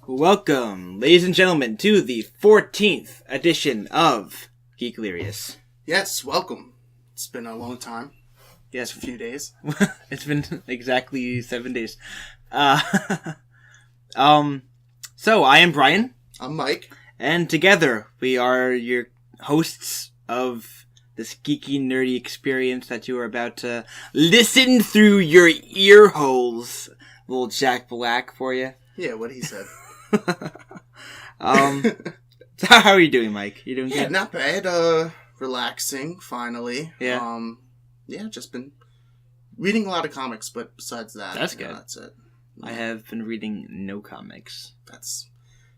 Welcome, ladies and gentlemen, to the 14th edition of Geeklirious. Yes, welcome. It's been a long time. Yes, a few days. It's been exactly 7 days. So I am Brian. I'm Mike. And together we are your hosts of this geeky, nerdy experience that you are about to listen through your ear holes. Little Jack Black for you. Yeah, what he said. So how are you doing, Mike? You doing good? Yeah, not bad. Relaxing, finally. Yeah. Just been reading a lot of comics, but besides that, that's good. That's it. I have been reading no comics. That's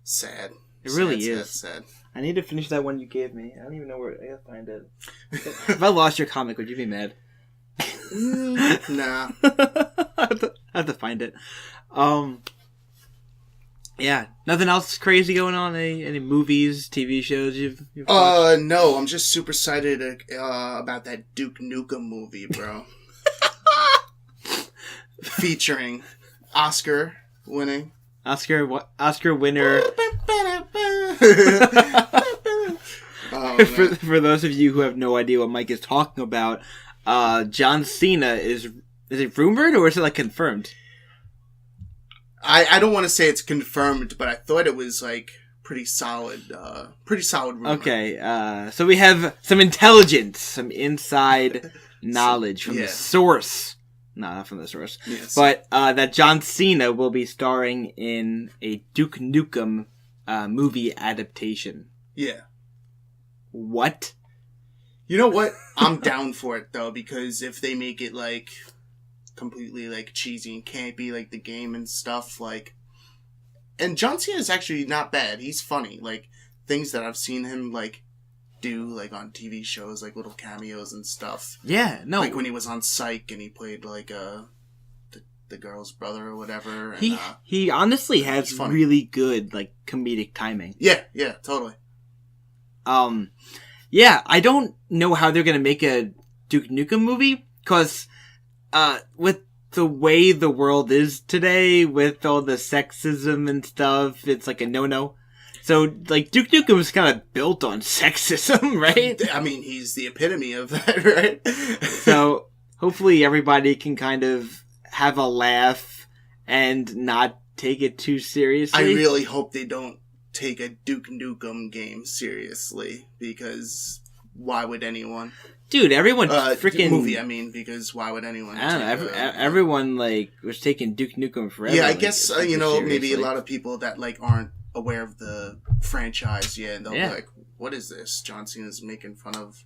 sad. It really is. Sad. I need to finish that one you gave me. I don't even know where I gotta find it. If I lost your comic, would you be mad? Nah. I have to find it. Yeah, nothing else crazy going on? Any movies, TV shows you've watched? No, I'm just super excited about that Duke Nukem movie, bro. Featuring Oscar winner. For those of you who have no idea what Mike is talking about, John Cena is it rumored or is it like confirmed? I don't want to say it's confirmed, but I thought it was like pretty solid rumor. Okay, so we have some intelligence, some inside knowledge from the source. No, not from the source. Yes. But that John Cena will be starring in a Duke Nukem movie adaptation. Yeah. What? You know what? I'm down for it, though, because if they make it, like, completely, like, cheesy and campy, like, the game and stuff, like... And John Cena is actually not bad. He's funny. Like, things that I've seen him, like, do, like, on TV shows, like, little cameos and stuff. Yeah, no. Like, when he was on Psych and he played, like, the girl's brother or whatever. And, he honestly has really good, like, comedic timing. Yeah, totally. Yeah, I don't know how they're gonna make a Duke Nukem movie, because, with the way the world is today, with all the sexism and stuff, it's like a no-no. So, like, Duke Nukem is kind of built on sexism, right? I mean, he's the epitome of that, right? So, hopefully everybody can kind of have a laugh and not take it too seriously. I really hope they don't take a Duke Nukem game seriously, because why would anyone? Dude, everyone freaking... Movie, I mean, because why would anyone? I don't know, everyone, like, was taking Duke Nukem forever. Yeah, I like, guess, maybe a lot of people that, like, aren't aware of the franchise yet, and they'll be like, what is this? John Cena's making fun of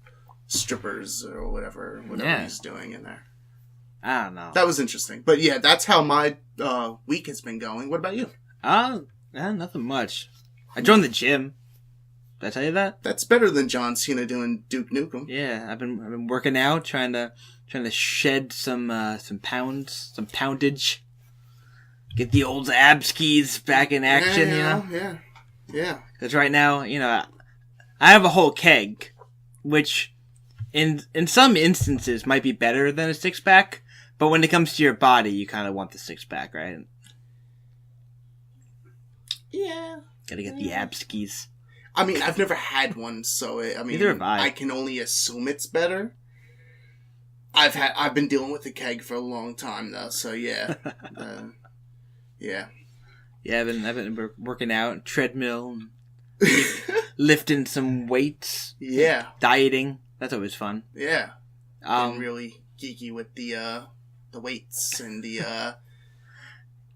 strippers or whatever he's doing in there. I don't know. That was interesting. But yeah, that's how my week has been going. What about you? Nothing much. I joined the gym. Did I tell you that? That's better than John Cena doing Duke Nukem. Yeah, I've been working out, trying to shed some pounds, some poundage. Get the old abskis back in action, you know? Yeah. Because right now, I have a whole keg, which in some instances might be better than a six-pack, but when it comes to your body, you kind of want the six-pack, right? Yeah. Gotta get the abskis. I mean, I've never had one, so neither have I. I can only assume it's better. I've been dealing with the keg for a long time though, so yeah. Yeah. Yeah, I've been working out, treadmill, lifting some weights. Yeah. Dieting. That's always fun. Yeah. I'm really geeky with the weights and the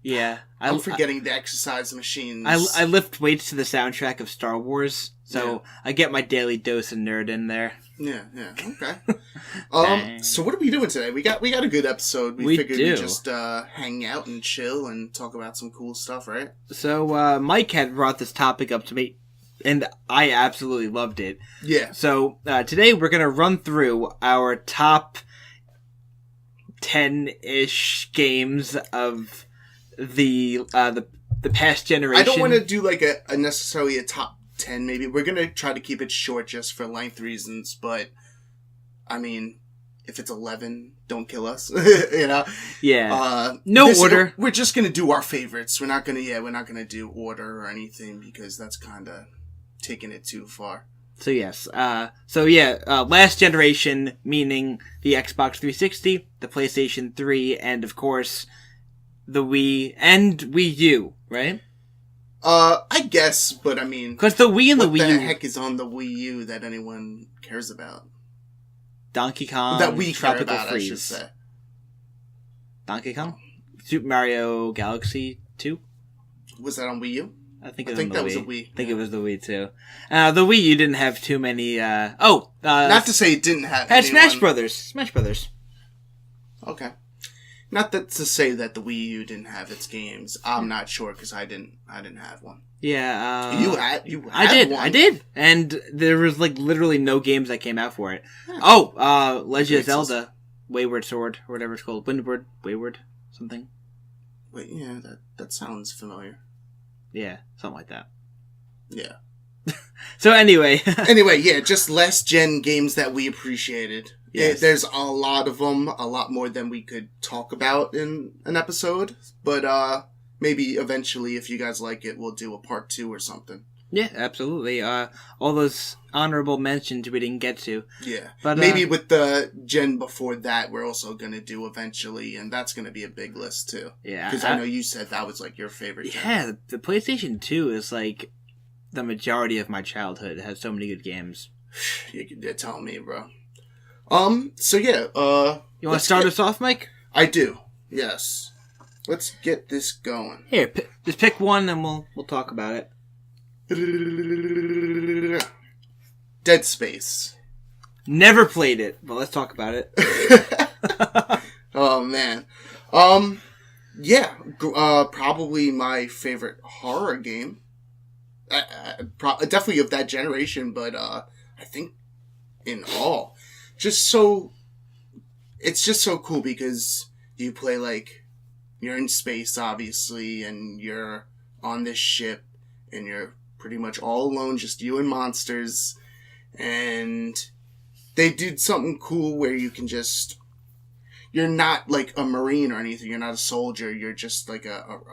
Yeah. I'm forgetting the exercise machines. I lift weights to the soundtrack of Star Wars, so I get my daily dose of nerd in there. Yeah, okay. So what are we doing today? We got a good episode. We figured we'd just hang out and chill and talk about some cool stuff, right? So Mike had brought this topic up to me, and I absolutely loved it. Yeah. So today we're going to run through our top 10-ish games of the past generation. I don't want to do like a necessarily a top 10 maybe. We're going to try to keep it short just for length reasons, but I mean, if it's 11, don't kill us. You know? Yeah. No order. We're just gonna do our favorites. We're not gonna do order or anything because that's kind of taking it too far. So yes. Last generation, meaning the Xbox 360, the PlayStation 3, and of course, the Wii and Wii U, right? I guess, but I mean... Because the Wii and the Wii U... What the heck is on the Wii U that anyone cares about? Donkey Kong, that we Tropical care about, Freeze. I should say. Donkey Kong? Super Mario Galaxy 2? Was that on Wii U? I think that was a Wii. I think it was the Wii too. The Wii U didn't have too many. Not to say it didn't have. Had Smash Brothers. Smash Brothers. Okay. Not that to say that the Wii U didn't have its games. I'm not sure because I didn't have one. Yeah. You had one. I did, and there was like literally no games that came out for it. Yeah. Legend of Zelda, Wayward Sword, or whatever it's called, Wayward, something. Wait, yeah, that sounds familiar. Yeah, something like that. Yeah. So anyway. Yeah, just last gen games that we appreciated. Yes. There's a lot of them, a lot more than we could talk about in an episode. But maybe eventually, if you guys like it, we'll do a part 2 or something. Yeah, absolutely. All those honorable mentions we didn't get to. Yeah. But maybe with the gen before that, we're also going to do eventually, and that's going to be a big list too. Yeah. Because I know you said that was like your favorite gen. Yeah, the PlayStation 2 is like the majority of my childhood. It has so many good games. You're telling me, bro. So yeah, you want to start us off, Mike? I do. Yes. Let's get this going. Here, just pick one and we'll talk about it. Dead Space. Never played it, but let's talk about it. Oh man. Yeah, probably my favorite horror game. Definitely of that generation, but I think in all. It's just so cool because you play like, you're in space obviously, and you're on this ship, and you're pretty much all alone, just you and monsters, and they did something cool where you can just, you're not like a marine or anything, you're not a soldier, you're just like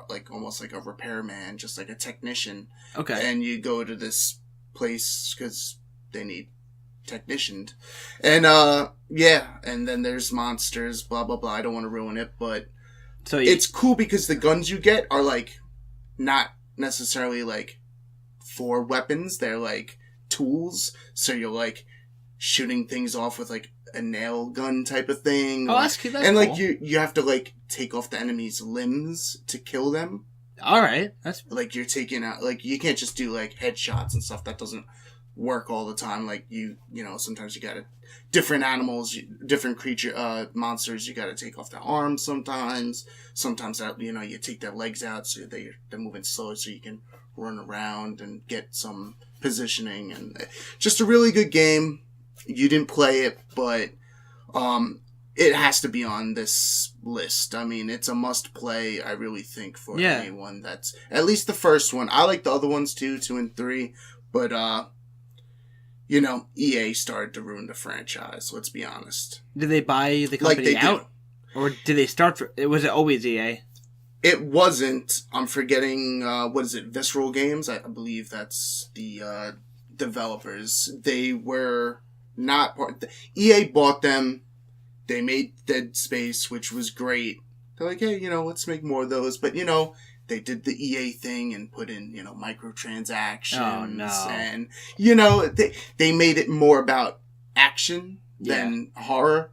like almost like a repairman, just like a technician. Okay. And you go to this place because they need technicianed. And and then there's monsters, blah blah blah. I don't want to ruin it, but it's cool because the guns you get are like not necessarily like for weapons, they're like tools, so you're like shooting things off with like a nail gun type of thing. Oh, that's cool. And like you have to like take off the enemy's limbs to kill them. All right, that's like you're taking out, like you can't just do like headshots and stuff. That doesn't work all the time. Like you know, sometimes you gotta, different animals, different creature, monsters, you gotta take off their arms sometimes. Sometimes that, you know, you take their legs out so they're moving slow so you can run around and get some positioning. And just a really good game. You didn't play it, but it has to be on this list. I mean, it's a must play, I really think, for anyone that's, at least the first one. I like the other ones too, 2 and 3, but you know, EA started to ruin the franchise, let's be honest. Did they buy the company out? Or did they start was it always EA? It wasn't. I'm forgetting, what is it, Visceral Games? I believe that's the developers. They were not part. EA bought them. They made Dead Space, which was great. They're like, hey, you know, let's make more of those. But, you know, they did the EA thing and put in, you know, microtransactions. Oh, no. And, you know, they made it more about action than horror.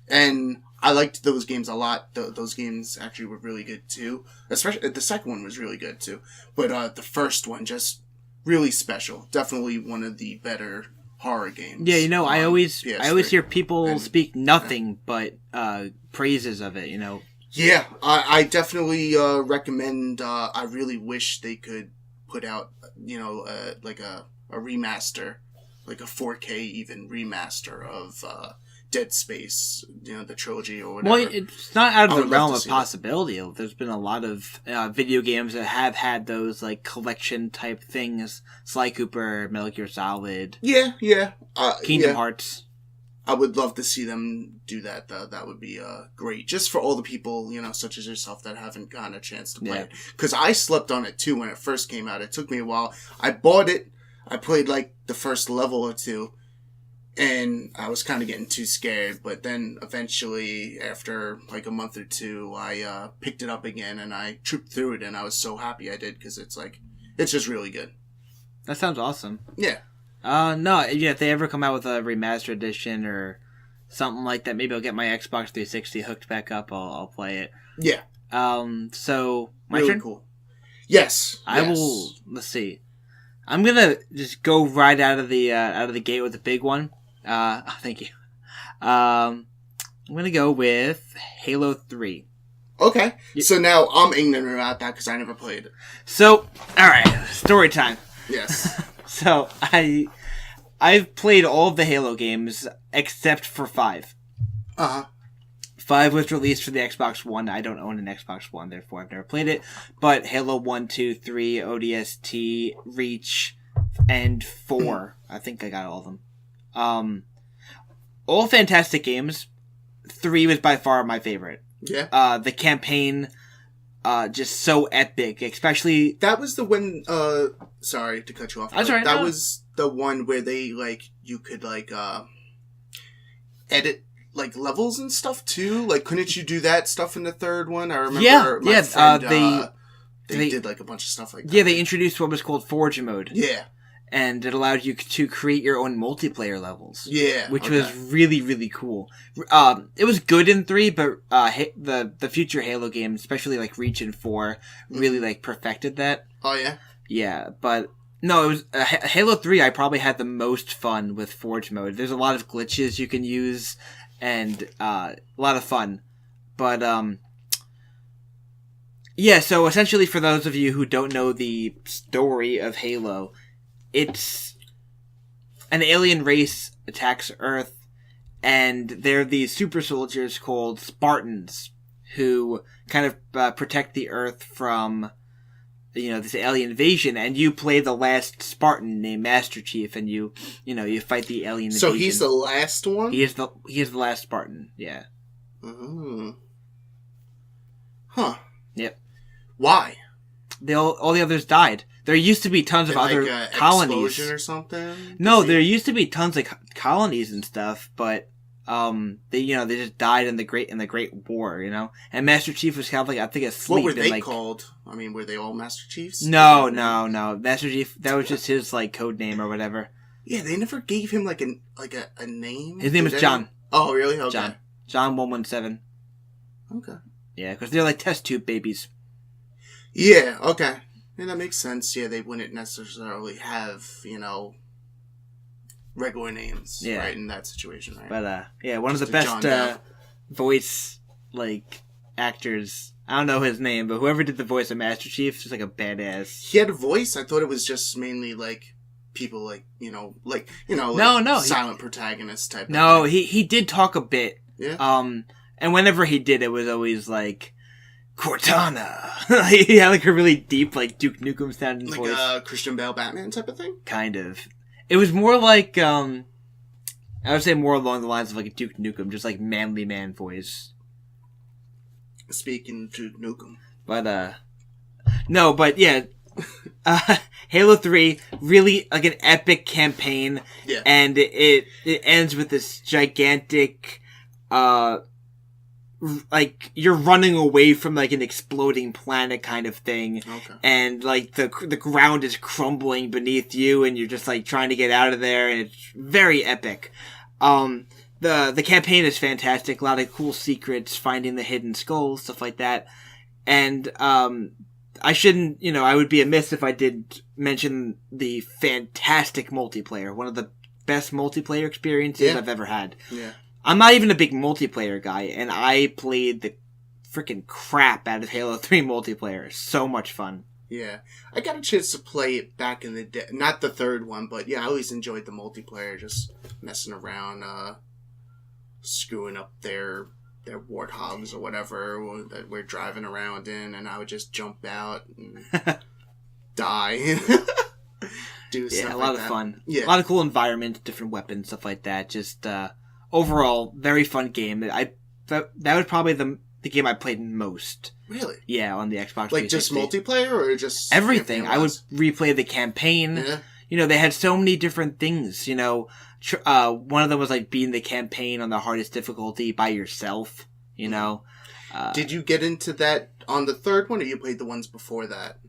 And I liked those games a lot. Those games actually were really good, too. Especially, the second one was really good, too. But the first one, just really special. Definitely one of the better horror games. Yeah, you know, I always hear people speak nothing but praises of it, you know. Yeah, I definitely recommend. I really wish they could put out, you know, like a remaster, like a 4K even remaster of Dead Space, you know, the trilogy or whatever. Well, it's not out of the realm of possibility. There's been a lot of video games that have had those like collection type things. Sly Cooper, Metal Gear Solid. Yeah. Kingdom Hearts. I would love to see them do that, though. That would be great. Just for all the people, such as yourself that haven't gotten a chance to play it. Because I slept on it, too, when it first came out. It took me a while. I bought it. I played, the first level or two. And I was kind of getting too scared. But then, eventually, after, a month or two, I picked it up again. And I trooped through it. And I was so happy I did. Because it's, it's just really good. That sounds awesome. Yeah. No, if they ever come out with a remastered edition or something like that, maybe I'll get my Xbox 360 hooked back up. I'll play it. Yeah. So my really turn. Cool. Yes. I will. Let's see. I'm gonna just go right out of the gate with the big one. Thank you. I'm gonna go with Halo 3. Okay. So now I'm ignorant about that because I never played it. So, alright, story time. Yes. So, I've played all of the Halo games except for 5. Uh-huh. 5 was released for the Xbox One. I don't own an Xbox One, therefore I've never played it. But Halo 1, 2, 3, ODST, Reach, and 4. I think I got all of them. All fantastic games. 3 was by far my favorite. Yeah. The campaign, just so epic, especially... That was the one, sorry to cut you off. That's right. That was the one where they, you could, edit, levels and stuff, too? Couldn't you do that stuff in the third one? I remember my friend, they did, a bunch of stuff like that. Yeah, they introduced what was called Forge Mode. Yeah. And it allowed you to create your own multiplayer levels. Yeah. Which was really, really cool. It was good in 3, but the future Halo games, especially Reach and 4, really perfected that. Oh, yeah? Yeah, but no, it was Halo 3 I probably had the most fun with Forge Mode. There's a lot of glitches you can use and a lot of fun. But yeah, so essentially for those of you who don't know the story of Halo, it's an alien race attacks Earth, and they're these super soldiers called Spartans who kind of protect the Earth from, this alien invasion. And you play the last Spartan named Master Chief, and you fight the alien invasion. So he's the last one? He is the last Spartan. Yeah. Mm-hmm. Huh. Yep. Why? All the others died. There used to be tons of other colonies. Explosion or something? No, there used to be tons of colonies and stuff, but they just died in the Great War, And Master Chief was kind of I think asleep. What were they called? I mean, were they all Master Chiefs? No. Master Chief, that was just his code name or whatever. Yeah, they never gave him a name. His name was John. Oh, really? Okay. John 117. Okay. Yeah, because they're test tube babies. Yeah. Okay. Yeah, that makes sense. Yeah, they wouldn't necessarily have, regular names, right, in that situation, right? But, yeah, one of the best voice, actors, I don't know his name, but whoever did the voice of Master Chief is just, a badass. He had a voice? I thought it was just mainly, people, silent protagonist type of thing. He did talk a bit. Yeah? And whenever he did, it was always, Cortana. He had a really deep, Duke Nukem sounding voice. Like a Christian Bale Batman type of thing? Kind of. It was more I would say more along the lines of a Duke Nukem, just manly man voice. Speaking to Nukem. But, no, but yeah. Halo 3, really an epic campaign. Yeah. And it ends with this gigantic, you're running away from an exploding planet kind of thing. Okay. And the ground is crumbling beneath you and you're just trying to get out of there, and it's very epic. The campaign is fantastic, a lot of cool secrets, finding the hidden skulls, stuff like that. And I shouldn't, I would be amiss if I did mention the fantastic multiplayer, one of the best multiplayer experiences I've ever had. Yeah. I'm not even a big multiplayer guy, and I played the freaking crap out of Halo 3 multiplayer. So much fun. Yeah. I got a chance to play it back in the day. Not the third one, but yeah, I always enjoyed the multiplayer, just messing around, screwing up their warthogs or whatever that we're driving around in, and I would just jump out and die. Do stuff a lot of fun. Yeah. A lot of cool environments, different weapons, stuff like that. Just, overall, very fun game. That was probably the game I played most. Really? Yeah, on the Xbox 360. Like just multiplayer or just everything? I would replay the campaign. Yeah. You know, they had so many different things. You know, one of them was like beating the campaign on the hardest difficulty by yourself. You know. Did you get into that on the third one, or you played the ones before that?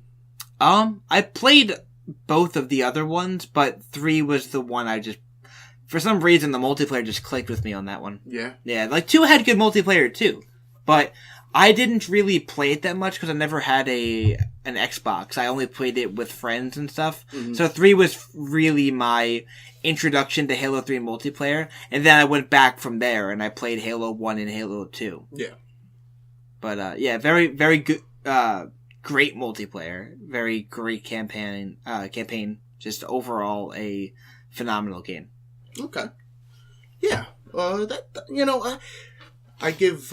I played both of the other ones, but 3 was the one I just... For some reason, the multiplayer just clicked with me on that one. Yeah? Yeah, like 2 had good multiplayer, too. But I didn't really play it that much because I never had an Xbox. I only played it with friends and stuff. Mm-hmm. So 3 was really my introduction to Halo 3 multiplayer. And then I went back from there, and I played Halo 1 and Halo 2. Yeah. But, yeah, very, very good... great multiplayer, very great campaign. Just overall a phenomenal game. Okay, yeah. I give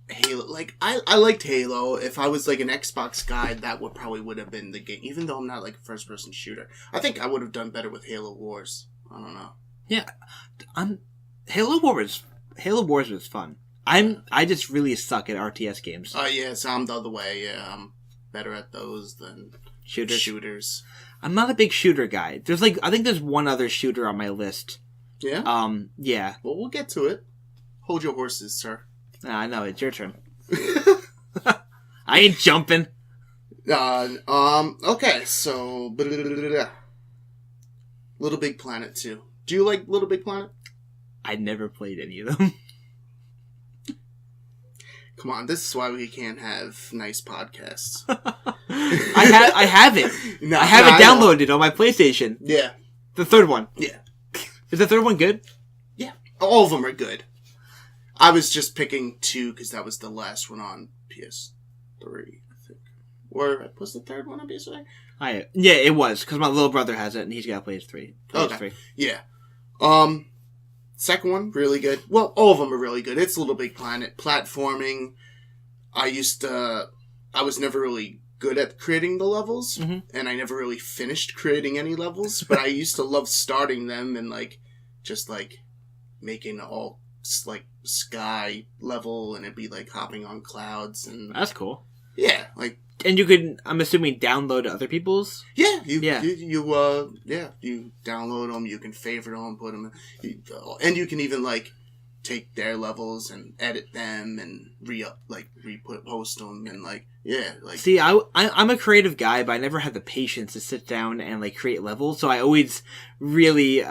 Halo. Like I liked Halo. If I was like an Xbox guy, that would have been the game. Even though I'm not like a first person shooter, I think I would have done better with Halo Wars. I don't know. Yeah, Halo Wars was fun. I just really suck at RTS games. Yeah, so I'm the other way. Yeah, I'm better at those than shooters. I'm not a big shooter guy. I think there's one other shooter on my list. Yeah? Yeah. Well, we'll get to it. Hold your horses, sir. I know, it's your turn. I ain't jumping. Okay, so... Little Big Planet 2. Do you like Little Big Planet? I never played any of them. Come on, this is why we can't have nice podcasts. I have it. I have it downloaded on my PlayStation. Yeah. The third one. Yeah. Is the third one good? Yeah. All of them are good. I was just picking 2 because that was the last one on PS3, I think. Or was the third one on PS3? Yeah, it was, because my little brother has it, and he's got to play his 3. Okay. Yeah. Second one, really good. Well, all of them are really good. It's Little Big Planet. Platforming. I was never really good at creating the levels, and I never really finished creating any levels, but I used to love starting them and, just making all, sky level, and it'd be, like, hopping on clouds. And that's cool. Yeah, And you could, I'm assuming, download other people's? Yeah, you download them, you can favorite them, put them, and you can even, take their levels and edit them and post them, and, See, I'm a creative guy, but I never had the patience to sit down and, create levels, so I always really,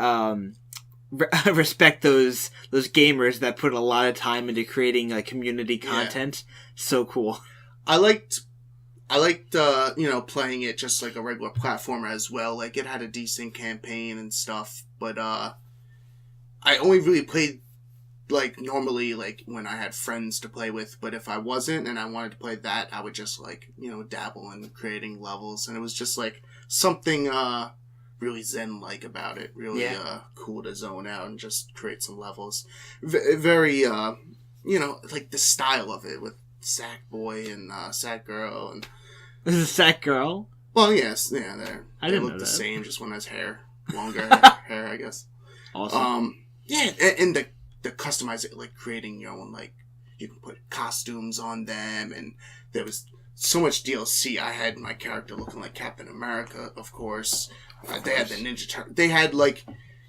respect those gamers that put a lot of time into creating, community content. Yeah. So cool. I liked, playing it just like a regular platformer as well. It had a decent campaign and stuff, but, I only really played, normally, when I had friends to play with, but if I wasn't and I wanted to play that, I would just, dabble in creating levels, and it was just, something, really zen-like about it. Really, cool to zone out and just create some levels. Very, the style of it with Sackboy and, Sackgirl and... This is Sackgirl? Well, yes, yeah, they look the same, just one has hair. Longer hair, I guess. Awesome. Yeah, and the customize it, creating your own, you can put costumes on them, and there was so much DLC. I had my character looking like Captain America, of course. They had the Ninja Turtle. They had,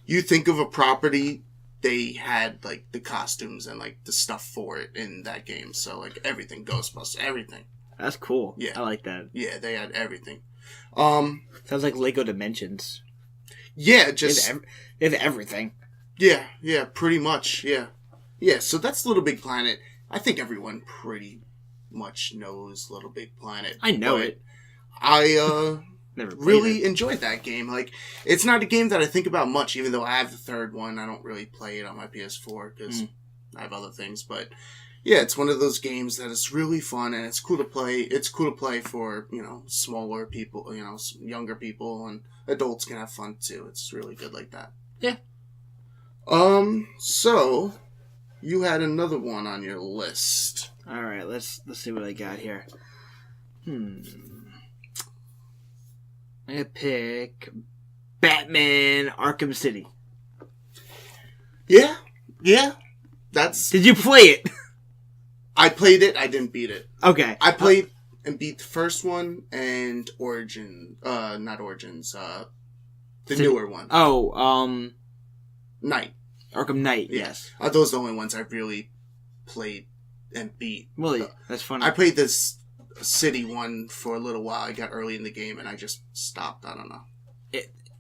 you think of a property, they had, the costumes and, the stuff for it in that game. So, everything, Ghostbusters, everything. That's cool. Yeah. I like that. Yeah, they had everything. Sounds like Lego Dimensions. Yeah, just... They have everything. Yeah, pretty much, yeah. Yeah, so that's Little Big Planet. I think everyone pretty much knows Little Big Planet. I know it. I, never really enjoyed that game. It's not a game that I think about much, even though I have the third one. I don't really play it on my PS4 because I have other things, but... Yeah, it's one of those games that is really fun, and it's cool to play. It's cool to play for, smaller people, younger people, and adults can have fun, too. It's really good like that. Yeah. So, you had another one on your list. Alright, let's see what I got here. I'm gonna pick Batman Arkham City. Yeah. Yeah. That's... Did you play it? I played it. I didn't beat it. Okay. I played and beat the first one and not Origins, the newer one. Oh, Knight. Arkham Knight, yes. Those are the only ones I really played and beat. Really? That's funny. I played this city one for a little while. I got early in the game and I just stopped. I don't know.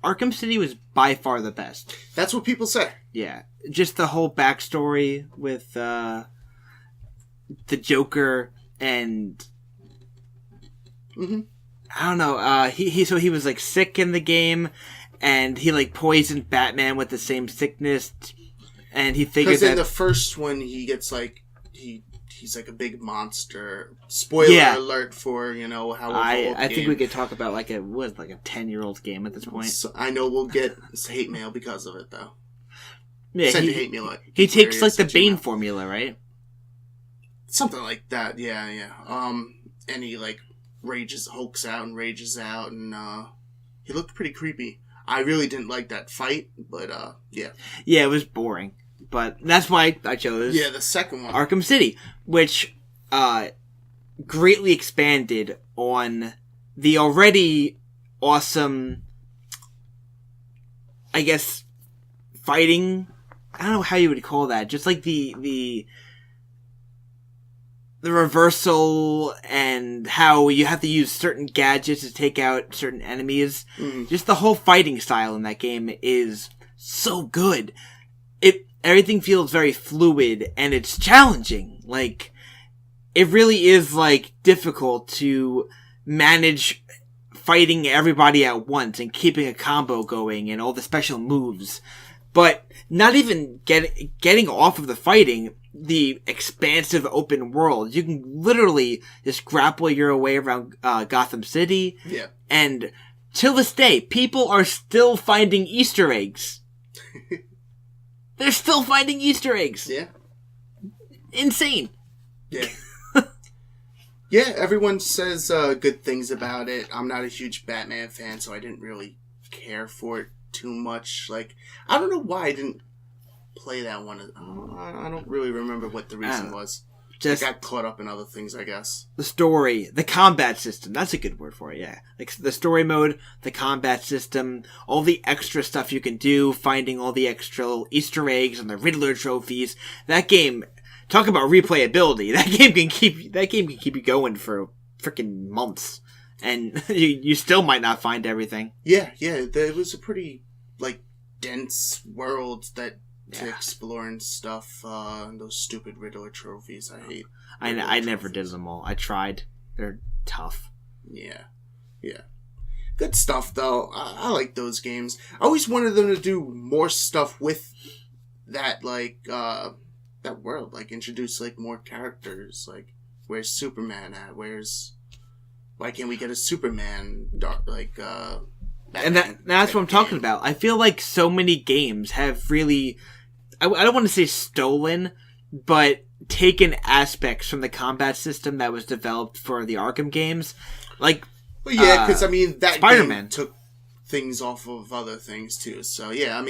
Arkham City was by far the best. That's what people say. Yeah. Just the whole backstory with the Joker and... Mm-hmm. I don't know. He was like sick in the game, and he like poisoned Batman with the same sickness, and he figured that... Because in the first one, he gets like... He's like a big monster. Spoiler alert for, how... I think we could talk about like a 10-year-old game at this point. So I know we'll get hate mail because of it, though. Yeah, Send hate mail. He takes like the Bane formula, right? Something like that, yeah. And he like hulks out and rages out, and he looked pretty creepy. I really didn't like that fight, but yeah. Yeah, it was boring. But that's why I chose the second one. Arkham City, which greatly expanded on the already awesome, I guess, fighting. I don't know how you would call that. Just like the reversal and how you have to use certain gadgets to take out certain enemies. Mm. Just the whole fighting style in that game is so good. Everything feels very fluid, and it's challenging. Like, it really is, like, difficult to manage fighting everybody at once and keeping a combo going and all the special moves. But not even getting off of the fighting, the expansive open world. You can literally just grapple your way around Gotham City. Yeah. And till this day, people are still finding Easter eggs. They're still finding Easter eggs. Yeah. Insane. Yeah. Yeah, everyone says good things about it. I'm not a huge Batman fan, so I didn't really care for it too much. Like, I don't know why I didn't play that one. I don't really remember what the reason was. Just I got caught up in other things, I guess. The story, the combat system, that's a good word for it, yeah. Like, the story mode, the combat system, all the extra stuff you can do, finding all the extra Easter eggs and the Riddler trophies. That game, talk about replayability. That game can keep you going for freaking months. And you still might not find everything. Yeah, it was a pretty, like, dense world that... to explore and stuff, those stupid Riddler trophies I hate. I never did them all. I tried. They're tough. Yeah. Good stuff, though. I like those games. I always wanted them to do more stuff with that, like, that world. Like, introduce, like, more characters. Like, where's Superman at? Why can't we get a Superman, Batman, and that's what I'm talking about. I feel like so many games have really... I don't want to say stolen, but taken aspects from the combat system that was developed for the Arkham games. Like, well, yeah, because, that Spider-Man game took things off of other things, too. So, yeah,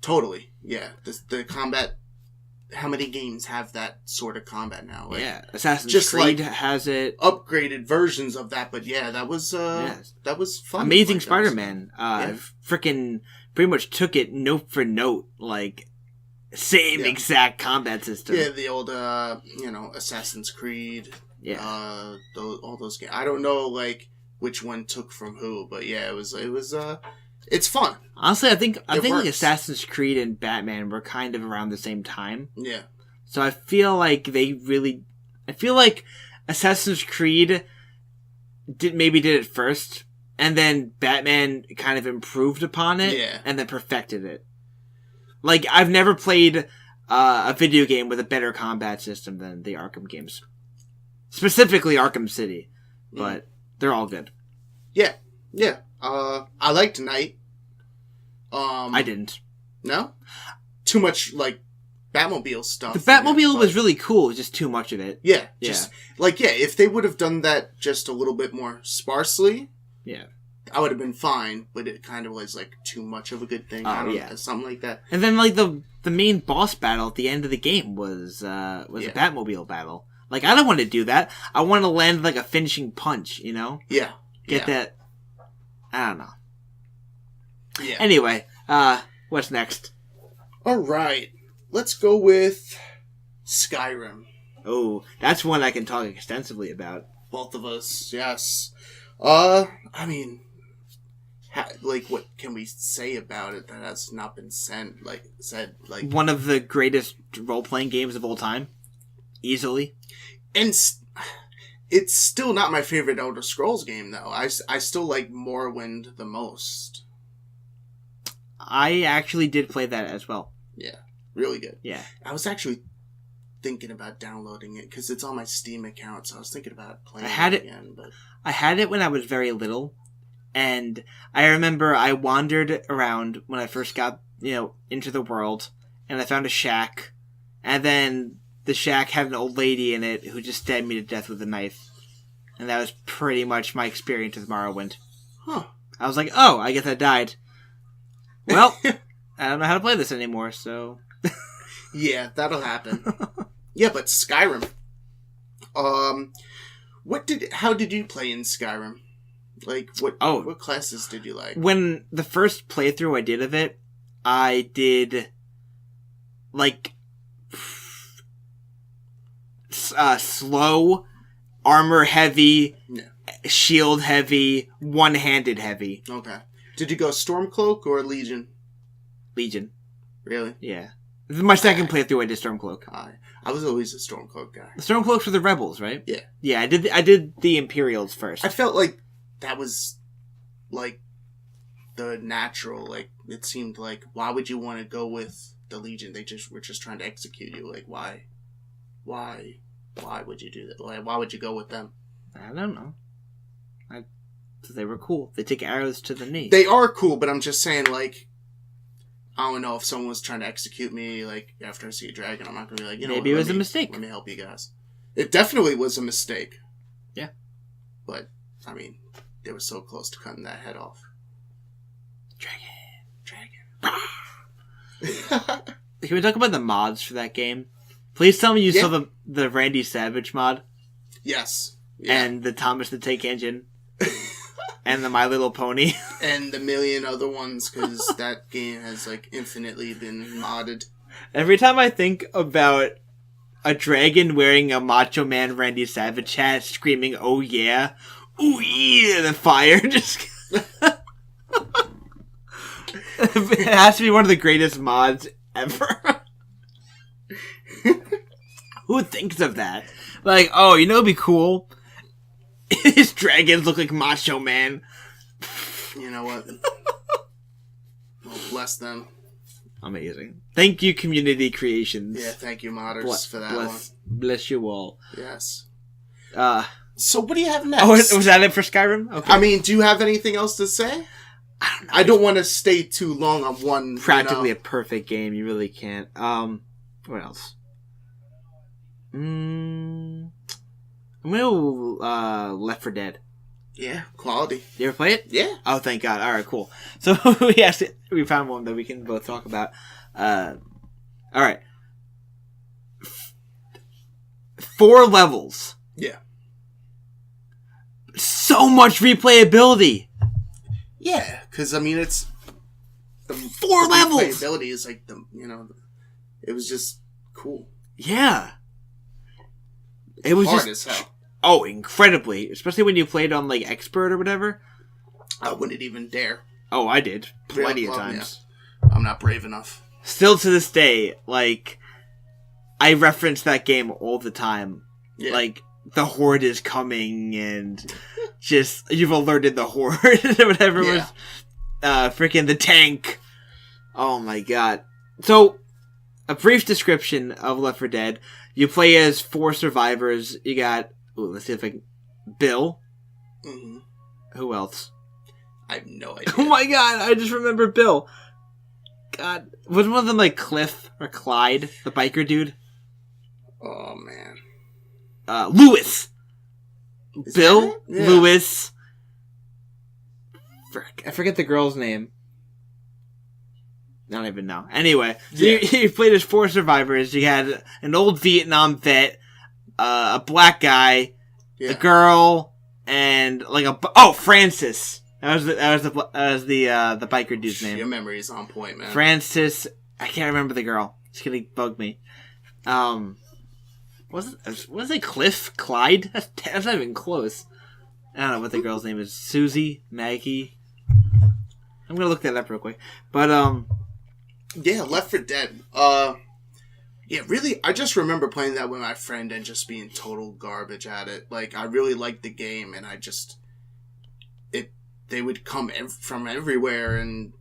totally. Yeah, the combat... How many games have that sort of combat now? Like, Assassin's Creed has it. Upgraded versions of that, but yeah, that was fun. Amazing Spider-Man. Freaking pretty much took it note for note, like... Same exact combat system. Yeah, the old, Assassin's Creed. Yeah. All those games. I don't know, like, which one took from who, but yeah, it was, it's fun. Honestly, I think like Assassin's Creed and Batman were kind of around the same time. Yeah. So I feel like Assassin's Creed did it first, and then Batman kind of improved upon it, and then perfected it. Like, I've never played a video game with a better combat system than the Arkham games. Specifically Arkham City. But they're all good. Yeah. I liked Knight. I didn't. No? Too much, like, Batmobile stuff. The Batmobile was really cool. It was just too much of it. Yeah. If they would have done that just a little bit more sparsely... Yeah. I would have been fine, but it kind of was like too much of a good thing. I don't know, something like that. And then like the main boss battle at the end of the game was a Batmobile battle. Like I don't want to do that. I want to land like a finishing punch, you know? Yeah. Get that. I don't know. Yeah. Anyway, what's next? All right, let's go with Skyrim. Oh, that's one I can talk extensively about. Both of us, yes. I mean, like, what can we say about it that has not been said? One of the greatest role-playing games of all time, easily. And it's still not my favorite Elder Scrolls game, though. I still like Morrowind the most. I actually did play that as well. Yeah, really good. Yeah. I was actually thinking about downloading it because it's on my Steam account, so I was thinking about playing it again. But I had it when I was very little, and I remember I wandered around when I first got, into the world, and I found a shack, and then the shack had an old lady in it who just stabbed me to death with a knife. And that was pretty much my experience with Morrowind. Huh. I was like, oh, I guess I died. Well, I don't know how to play this anymore, so... Yeah, that'll happen. Yeah, but Skyrim. How did you play in Skyrim? Like, what classes did you like? When the first playthrough I did of it, I did, like, slow, armor heavy, shield heavy, one-handed heavy. Okay. Did you go Stormcloak or Legion? Legion. Really? Yeah. This is my second playthrough I did Stormcloak. I was always a Stormcloak guy. The Stormcloaks were the rebels, right? Yeah. Yeah, I did the Imperials first. I felt like that was, like, the natural, like, it seemed like, why would you want to go with the Legion? They were just trying to execute you. Like, why would you do that? Why would you go with them? I don't know. They were cool. They take arrows to the knee. They are cool, but I'm just saying, like, I don't know if someone was trying to execute me, like, after I see a dragon, I'm not going to be like, maybe it was a mistake. Let me help you guys. It definitely was a mistake. Yeah. But, I mean, they were so close to cutting that head off. Dragon. Can we talk about the mods for that game? Please tell me you saw the Randy Savage mod. Yes. Yeah. And the Thomas the Tank Engine. And the My Little Pony. And the million other ones, because that game has, like, infinitely been modded. Every time I think about a dragon wearing a Macho Man Randy Savage hat screaming, oh yeah, ooh yeah, the fire just... It has to be one of the greatest mods ever. Who thinks of that? Like, oh, you know what'd be cool? His dragons look like Macho Man. You know what? Well, bless them. Amazing. Thank you, Community Creations. Yeah, thank you, modders, for that one. Bless you all. Yes. So what do you have next? Oh, was that it for Skyrim? Okay. I mean, do you have anything else to say? I don't know. I don't want to stay too long on one. Practically a perfect game. You really can't. What else? I'm gonna Left 4 Dead. Yeah, quality. You ever play it? Yeah. Oh, thank God. All right, cool. So we found one that we can both talk about. All right. 4 levels. Yeah. So much replayability. Yeah, because I mean, it's 4 levels. Replayability is like it was just cool. Yeah. It was hard just as hell. Oh, incredibly. Especially when you played on, like, Expert or whatever. I wouldn't even dare. Oh, I did. Plenty of times. Yeah. I'm not brave enough. Still to this day, like, I reference that game all the time. Yeah. Like, the Horde is coming, and just, you've alerted the Horde, or whatever it was. Freaking the tank. Oh my god. So, a brief description of Left 4 Dead. You play as 4 survivors. You got... Ooh, let's see if I can... Bill? Mm-hmm. Who else? I have no idea. Oh my god, I just remember Bill. God. Was one of them like Cliff or Clyde? The biker dude? Oh, man. Lewis! Is Bill, yeah. Lewis... I forget the girl's name. I don't even know. Anyway, so Yeah. you played as 4 survivors. You had an old Vietnam vet, a black guy, a girl, and like Francis. That was the biker dude's name. Your memory is on point, man. Francis. I can't remember the girl. It's gonna bug me. Was it Cliff? Clyde? That's not even close. I don't know what the girl's name is. Susie? Maggie? I'm gonna look that up real quick. But, yeah, Left 4 Dead. Yeah, really, I just remember playing that with my friend and just being total garbage at it. Like, I really liked the game, and they would come from everywhere, and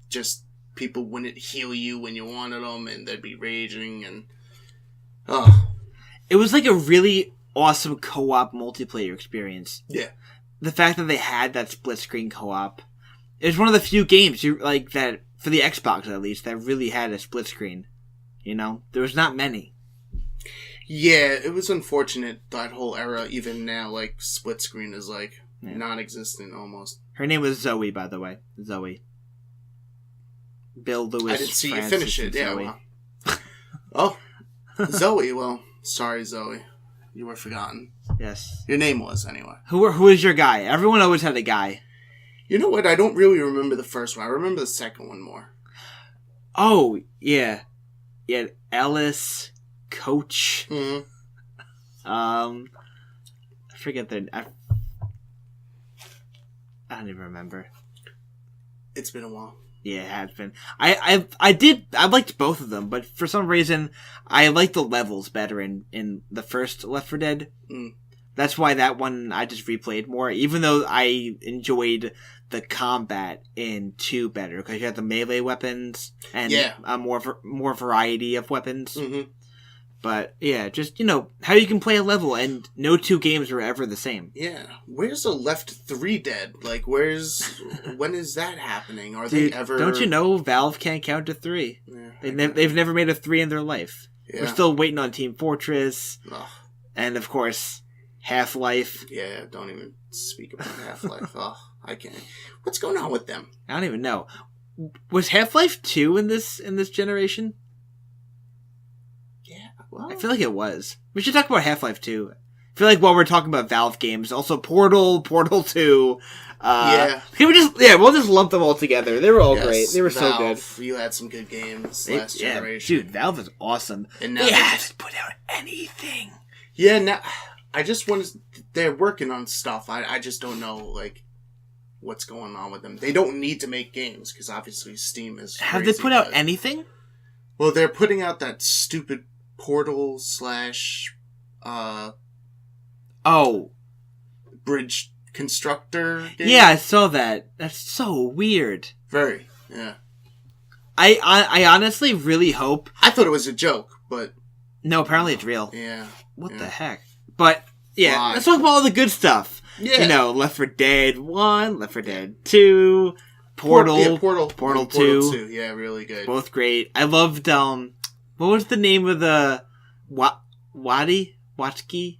just people wouldn't heal you when you wanted them, and they'd be raging, and... It was like a really awesome co-op multiplayer experience. Yeah. The fact that they had that split-screen co-op. It was one of the few games, that, for the Xbox at least, that really had a split-screen. You know? There was not many. Yeah, it was unfortunate, that whole era. Even now, like, split-screen is, like, non-existent almost. Her name was Zoe, by the way. Zoe. Bill Lewis. I didn't see Francis, you finish it, yeah. Well. Oh, Zoe, well, sorry, Zoe. You were forgotten. Yes. Your name was, anyway. Who is your guy? Everyone always had a guy. You know what? I don't really remember the first one. I remember the second one more. Oh, yeah. Yeah, Ellis, Coach. Mm-hmm. I forget I don't even remember. It's been a while. Yeah, it has been. I liked both of them, but for some reason, I liked the levels better in the first Left 4 Dead. Mm. That's why that one I just replayed more, even though I enjoyed the combat in 2 better, because you had the melee weapons and more variety of weapons. Mm-hmm. But yeah, just, how you can play a level, and no 2 games are ever the same. Yeah. Where's the Left 3 Dead? Like, when is that happening? Are Dude, they ever... Don't you know Valve can't count to 3? Yeah, They've never made a 3 in their life. Yeah. We're still waiting on Team Fortress. Ugh. And, of course, Half-Life. Yeah, don't even speak about Half-Life. Oh, I can't. What's going on with them? I don't even know. Was Half-Life 2 in this generation? Yeah, well... I feel like it was. We should talk about Half-Life 2. I feel like while we're talking about Valve games, also Portal 2. Yeah. We'll just lump them all together. They were all great. They were Valve, so good. You had some good games last generation. Dude, Valve is awesome. And now they haven't put out anything. Yeah, now... I just want to... They're working on stuff. I just don't know, like, what's going on with them. They don't need to make games, because obviously Steam is Have crazy, they put out anything? Well, they're putting out that stupid Portal / bridge constructor game. Yeah, I saw that. That's so weird. Very, yeah. I honestly really hope... I thought it was a joke, but... No, apparently it's real. Yeah. What the heck? But, yeah, Why? let's talk about all the good stuff. Yeah. Left 4 Dead 1, Left 4 Dead 2, Portal, Portal 2. Yeah, really good. Both great. I loved, what was the name of the... Watchke?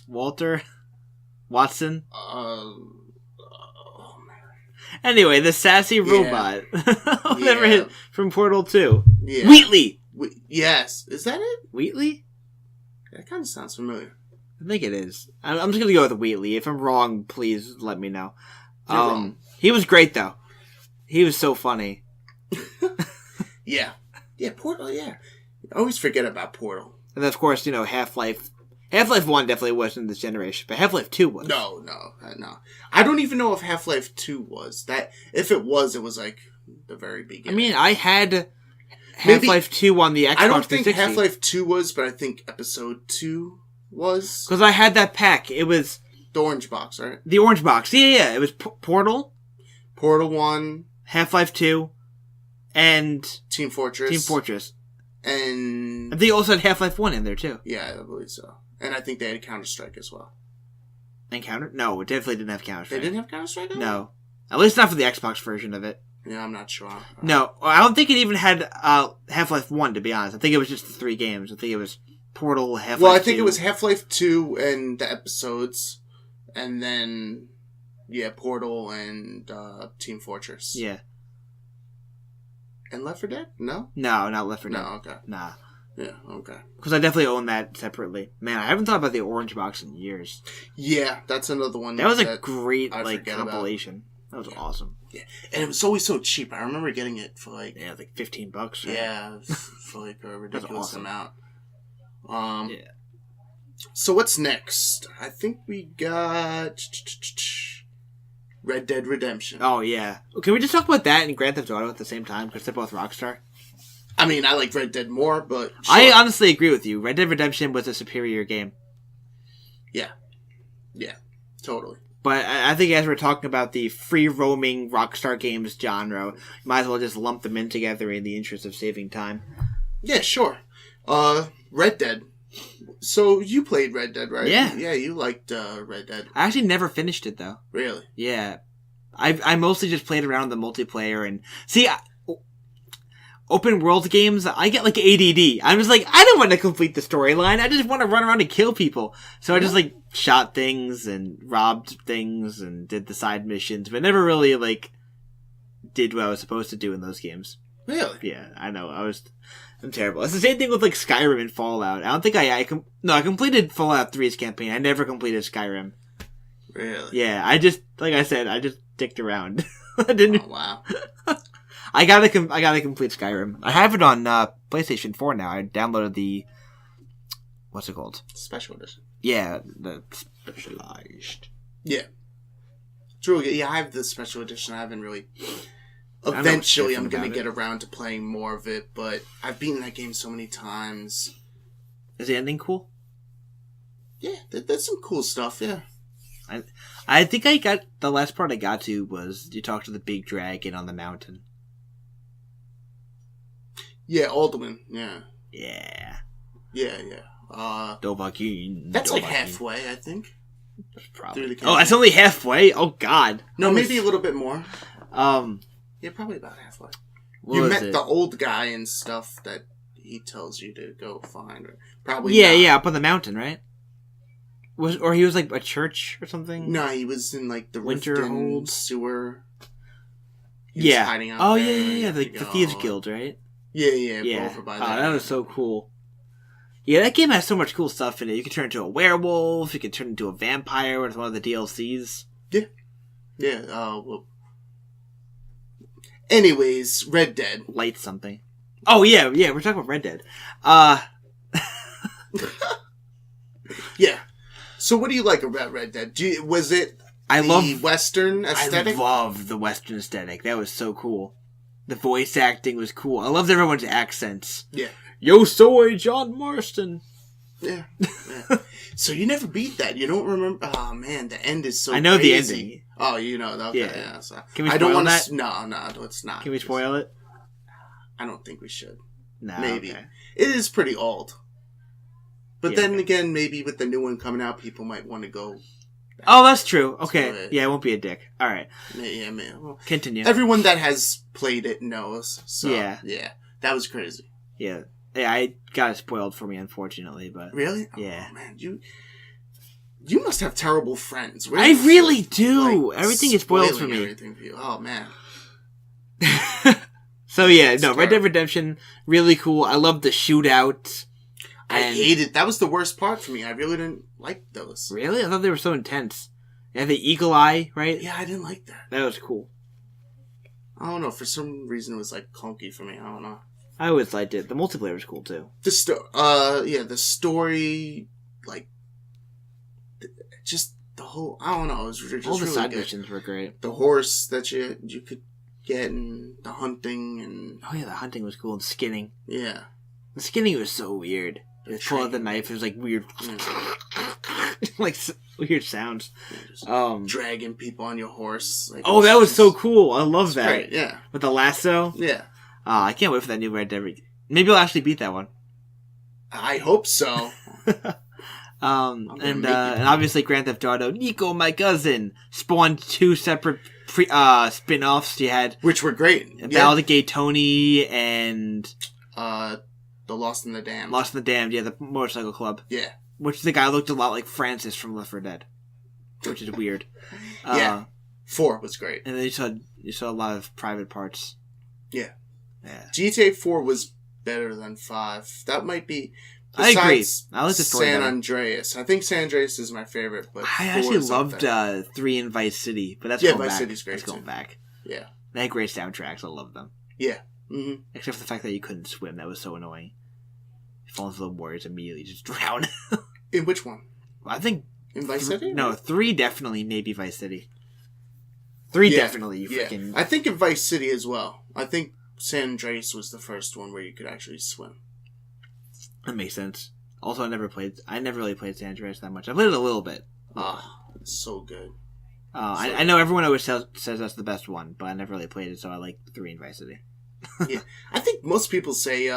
Walter? Watson? Oh, man. Anyway, the sassy robot. Whatever, from Portal 2. Yeah. Wheatley! Yes. Is that it? Wheatley? That kind of sounds familiar. I think it is. I'm just gonna go with Wheatley. If I'm wrong, please let me know. You're wrong. He was great, though. He was so funny. Yeah. Yeah, Portal, yeah. I always forget about Portal. And then, of course, Half-Life. Half-Life 1 definitely wasn't in this generation, but Half-Life 2 was. No. I don't even know if Half-Life 2 was. That. If it was like the very beginning. I mean, I had Half-Life 2 on the Xbox 360. I don't think Half-Life 2 was, but I think Episode 2 was. Because I had that pack. It was... The orange box, right? The orange box. Yeah. It was Portal. Portal 1. Half-Life 2. And... Team Fortress. And... I think also had Half-Life 1 in there, too. Yeah, I believe so. And I think they had Counter-Strike as well. And No, it definitely didn't have Counter-Strike. They didn't have Counter-Strike? No. At least not for the Xbox version of it. Yeah, I'm not sure. No, I don't think it even had Half-Life 1, to be honest. I think it was just the 3 games. I think it was Portal, Half-Life 2. Well, I think it was Half-Life 2 and the episodes, and then Yeah, Portal and Team Fortress. Yeah. And Left 4 Dead? No? No, not Left 4 Dead. No, okay. Nah. Yeah, okay. Because I definitely own that separately. Man, I haven't thought about the orange box in years. Yeah, that's another one. That was a great I compilation. That was awesome. Yeah, and it was always so cheap. I remember getting it for like $15. Right? Yeah, for like a ridiculous awesome. amount. Yeah. So what's next? I think we got Red Dead Redemption. Oh yeah. Can we just talk about that and Grand Theft Auto at the same time because they're both Rockstar? I mean, I like Red Dead more, but sure. I honestly agree with you. Red Dead Redemption was a superior game. Yeah, totally. But I think as we're talking about the free-roaming Rockstar Games genre, you might as well just lump them in together in the interest of saving time. Yeah, sure. Red Dead. So you played Red Dead, right? Yeah. Yeah, you liked Red Dead. I actually never finished it, though. Really? Yeah. I mostly just played around the multiplayer and... See, open world games, I get like ADD. I'm just like, I don't want to complete the storyline. I just want to run around and kill people. So I just like shot things and robbed things and did the side missions, but never really like did what I was supposed to do in those games. Really? Yeah, I know. I'm terrible. It's the same thing with like Skyrim and Fallout. I don't think I completed Fallout 3's campaign. I never completed Skyrim. Really? Yeah, I just dicked around. I didn't. Oh, wow. I gotta complete Skyrim. I have it on PlayStation 4 now. I downloaded the... What's it called? Special edition. Yeah, the specialized. Yeah. It's really good. Yeah, I have the special edition. I haven't really... I Eventually, I'm going to get around to playing more of it, but I've beaten that game so many times. Is the ending cool? Yeah, there's some cool stuff, yeah. I think I got... The last part I got to was you talk to the big dragon on the mountain. Yeah, Alduin, yeah. Yeah. Yeah. Dovahkiin. That's like halfway, I think. Probably. Oh, that's only halfway? Oh, God. No, maybe a little bit more. Yeah, probably about halfway. You met the old guy and stuff that he tells you to go find. Or probably Yeah, up on the mountain, right? Or he was like a church or something? No, he was in like the Winterhold sewer. He was hiding out there. Yeah. The Thieves Guild, right? Yeah. Over by that was so cool. Yeah, that game has so much cool stuff in it. You can turn into a werewolf. You can turn into a vampire with one of the DLCs. Yeah. Well. Anyways, Red Dead. Light something. Oh yeah. We're talking about Red Dead. Yeah. So, what do you like about Red Dead? Was it the Western aesthetic? I love the Western aesthetic. That was so cool. The voice acting was cool. I loved everyone's accents. Yeah. Yo soy John Marston. Yeah. So you never beat that. You don't remember? Oh man, the end is so. I know crazy. the ending. Oh, you know. Okay, yeah. So can we spoil that? No, it's not. Can we spoil it? I don't think we should. No. Maybe Okay. It is pretty old. But then again, maybe with the new one coming out, people might want to go. Oh, that's true. Okay. Yeah, I won't be a dick. All right. Yeah, man. Well, continue. Everyone that has played it knows. So, yeah, that was crazy. Yeah, I got it spoiled for me, unfortunately. But really, yeah, man, you must have terrible friends. I really do. Like, everything is spoiled for me. Everything for you. Oh man. So yeah, no, Red Dead Redemption, really cool. I love the shootout. I hated. That was the worst part for me. I really didn't like those. Really? I thought they were so intense. Yeah, the eagle eye, right? Yeah, I didn't like that. That was cool. I don't know. For some reason, it was like clunky for me. I don't know. I always liked it. The multiplayer was cool too. The story, like, just the whole. I don't know. It was just all the really side good. missions were great. The horse that you could get, and the hunting, and the hunting was cool, and skinning. Yeah, the skinning was so weird. You pull out the knife, it was like weird, like weird sounds. Dragging people on your horse. Like, that was so cool. I love that. Great, yeah, with the lasso. Yeah. I can't wait for that new Red Dead. Maybe I'll actually beat that one. I hope so. And obviously Grand Theft Auto. Nico, my cousin, spawned 2 separate spin-offs. You had, which were great. Ballad of Gay Tony and The Lost and the Damned. Lost and the Damned, yeah, the motorcycle club. Yeah. Which the guy looked a lot like Francis from Left 4 Dead. Which is weird. Yeah. 4 was great. And then you saw a lot of private parts. Yeah. Yeah. GTA 4 was better than 5. That might be... I agree. I like the story San better. Andreas. I think San Andreas is my favorite, but I 4 actually is up loved there. 3 in Vice City, but that's Yeah, going Vice back. City's great, That's going too. back. Yeah. They had great soundtracks. I love them. Yeah. Mm-hmm. Except for the fact that you couldn't swim. That was so annoying. You fall into the waters immediately, just drown. In which one? I think... In Vice City? No, 3 definitely, maybe Vice City. 3 definitely, you freaking... I think in Vice City as well. I think San Andreas was the first one where you could actually swim. That makes sense. Also, I never really played San Andreas that much. I played it a little bit. It's so good. I know everyone always says that's the best one, but I never really played it, so I like 3 in Vice City. Yeah. I think most people say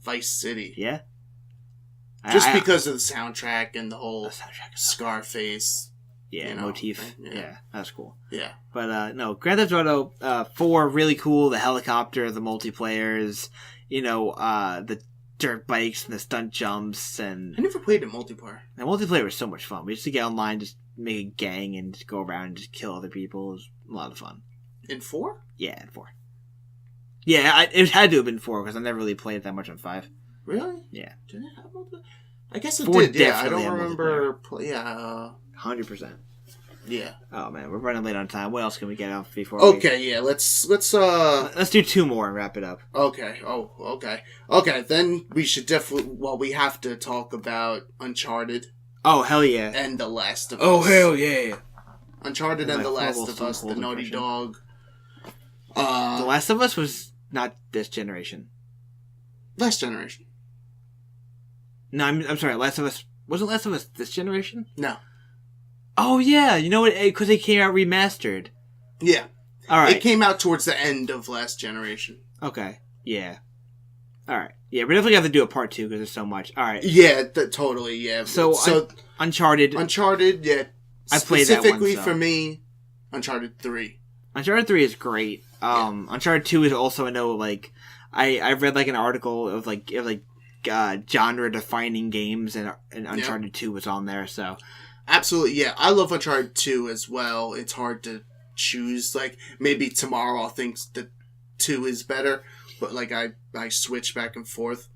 Vice City. Yeah? Just because of the soundtrack and the whole soundtrack Scarface motif. Yeah. Yeah, that's cool. Yeah. But no, Grand Theft Auto 4, really cool. The helicopter, the multiplayers, the dirt bikes and the stunt jumps. And I never played in multiplayer. The multiplayer was so much fun. We used to get online, just make a gang and just go around and just kill other people. It was a lot of fun. In 4? Yeah, in 4. Yeah, it had to have been 4 because I never really played that much on 5. Really? Yeah. Did it have multiplayer? I guess it 4 did. Yeah, I definitely don't had remember. 100%. Yeah. Oh man, we're running late on time. What else can we get out before? Okay, yeah. Let's do 2 more and wrap it up. Okay. Oh, okay. Okay, then we should definitely. Well, we have to talk about Uncharted. Oh hell yeah! And The Last of Us. Oh hell yeah! Uncharted and The Last of Us, the Naughty Dog. The Last of Us was not this generation. Last generation. No, I'm sorry. Last of Us wasn't Last of Us this generation. No. Oh yeah, you know what? Because it came out remastered. Yeah. All right. It came out towards the end of last generation. Okay. Yeah. All right. Yeah, we definitely have to do a part 2 because there's so much. All right. Yeah, totally. Yeah. So Uncharted. Yeah. I played that one. Specifically for me, Uncharted 3. Uncharted 3 is great. Uncharted 2 is also, I know, like, I read like an article of genre defining games, and Uncharted 2 was on there. So. Absolutely, yeah. I love Uncharted 2 as well. It's hard to choose. Like, maybe tomorrow I'll think that 2 is better, but, like, I switch back and forth.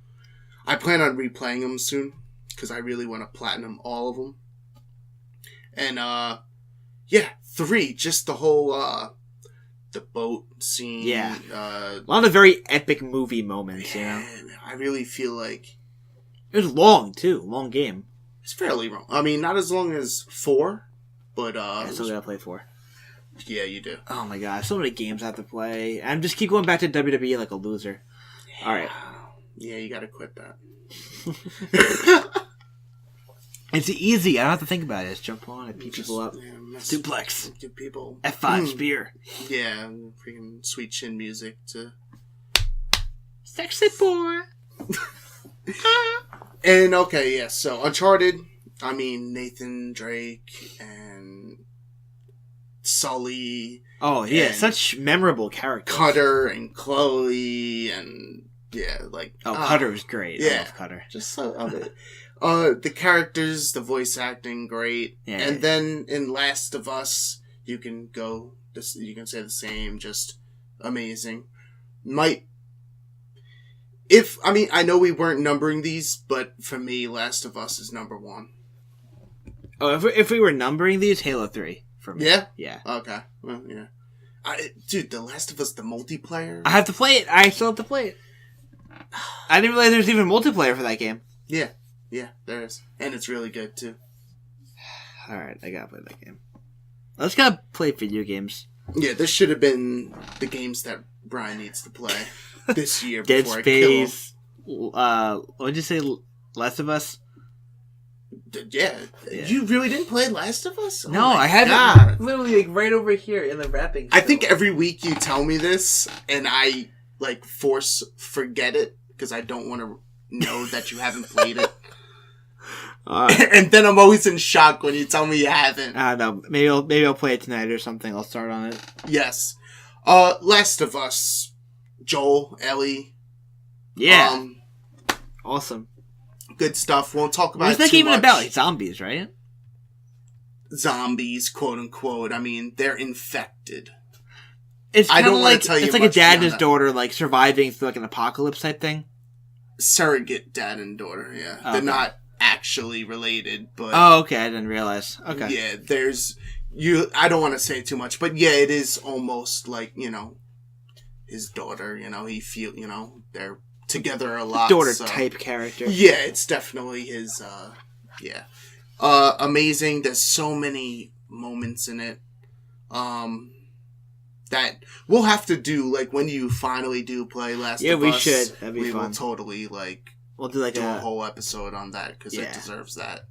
I plan on replaying them soon, because I really want to platinum all of them. And, 3, just the whole, the boat scene. Yeah. A lot of very epic movie moments, man, I really feel like... It was long, too. Long game. It's fairly long. I mean, not as long as 4, but I still gotta play 4. Yeah, you do. Oh my gosh, so many games I have to play. I'm just keep going back to WWE like a loser. Yeah. Alright. Yeah, you gotta quit that. It's easy. I don't have to think about it. Just jump on and beat people up. Yeah, suplex. Give people... F5 spear. Yeah, freaking sweet chin music to... Sexy boy. And, okay, yeah, so Uncharted, I mean, Nathan Drake and Sully. Oh, yeah, such memorable characters. Cutter and Chloe and, yeah, like... Cutter was great. Yeah. I love Cutter. Just so of it. The characters, the voice acting, great. Yeah. And then in Last of Us, you can say the same, just amazing. I know we weren't numbering these, but for me, Last of Us is number 1. Oh, if we were numbering these, Halo 3 for me. Yeah? Yeah. Okay. Well, yeah. Dude, The Last of Us, the multiplayer? I have to play it. I still have to play it. I didn't realize there's even multiplayer for that game. Yeah. Yeah, there is. And it's really good, too. Alright, I gotta play that game. Let's gotta play video games. Yeah, this should have been the games that Brian needs to play this year Dead before Space. What'd you say? Last of Us? Yeah. You really didn't play Last of Us? No, I had it literally like right over here in the wrapping. I think every week you tell me this, and I forget it because I don't want to know that you haven't played it. And then I'm always in shock when you tell me you haven't. I don't know. Maybe I'll play it tonight or something. I'll start on it. Yes. Last of Us. Joel, Ellie. Yeah. Awesome. Good stuff. Won't talk about it What's that too even much. about? Like zombies, right? zombies, quote unquote. I mean, they're infected. It's I kind of don't wanna like tell you it's like a much dad and beyond his that. daughter like surviving through like an apocalypse type thing. Surrogate dad and daughter, yeah. Okay. They're not actually related, but Oh, okay. I didn't realize. Okay. yeah, there's I don't want to say too much, but yeah, it is almost like, his daughter, they're together a lot. Daughter so. type character. Yeah, it's definitely his amazing. There's so many moments in it. That we'll have to do, like, when you finally do play Last of Us. Yeah, we should. That'd be we fun. will totally, like, We'll do like do a a whole episode on that, because it deserves that.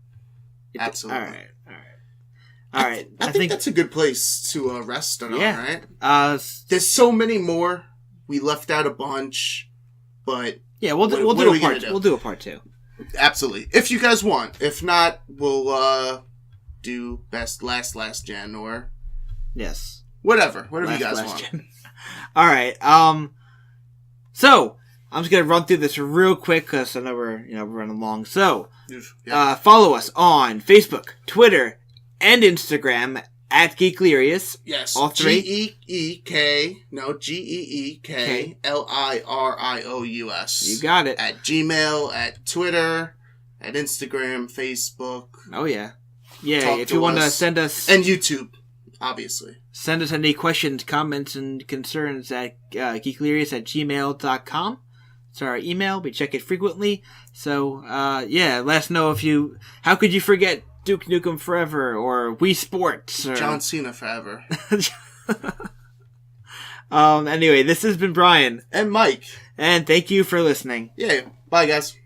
Absolutely. All right. I think that's a good place to rest it on, right? There's so many more. We left out a bunch, but yeah, we'll do a part. We'll do a part 2. Absolutely, if you guys want. If not, we'll do best last gen or yes, whatever you guys want. All right. So I'm just gonna run through this real quick because I know we're running long. So follow us on Facebook, Twitter, and Instagram at Geeklirious. Yes, all 3. Geeklirious. You got it. At Gmail, at Twitter, at Instagram, Facebook. Oh yeah. If you want to send us and YouTube, obviously. Send us any questions, comments, and concerns at geeklirious@gmail.com. It's our email. We check it frequently. So, let us know how could you forget Duke Nukem Forever or Wii Sports or John Cena Forever. Anyway, this has been Brian. And Mike. And thank you for listening. Yeah. Bye, guys.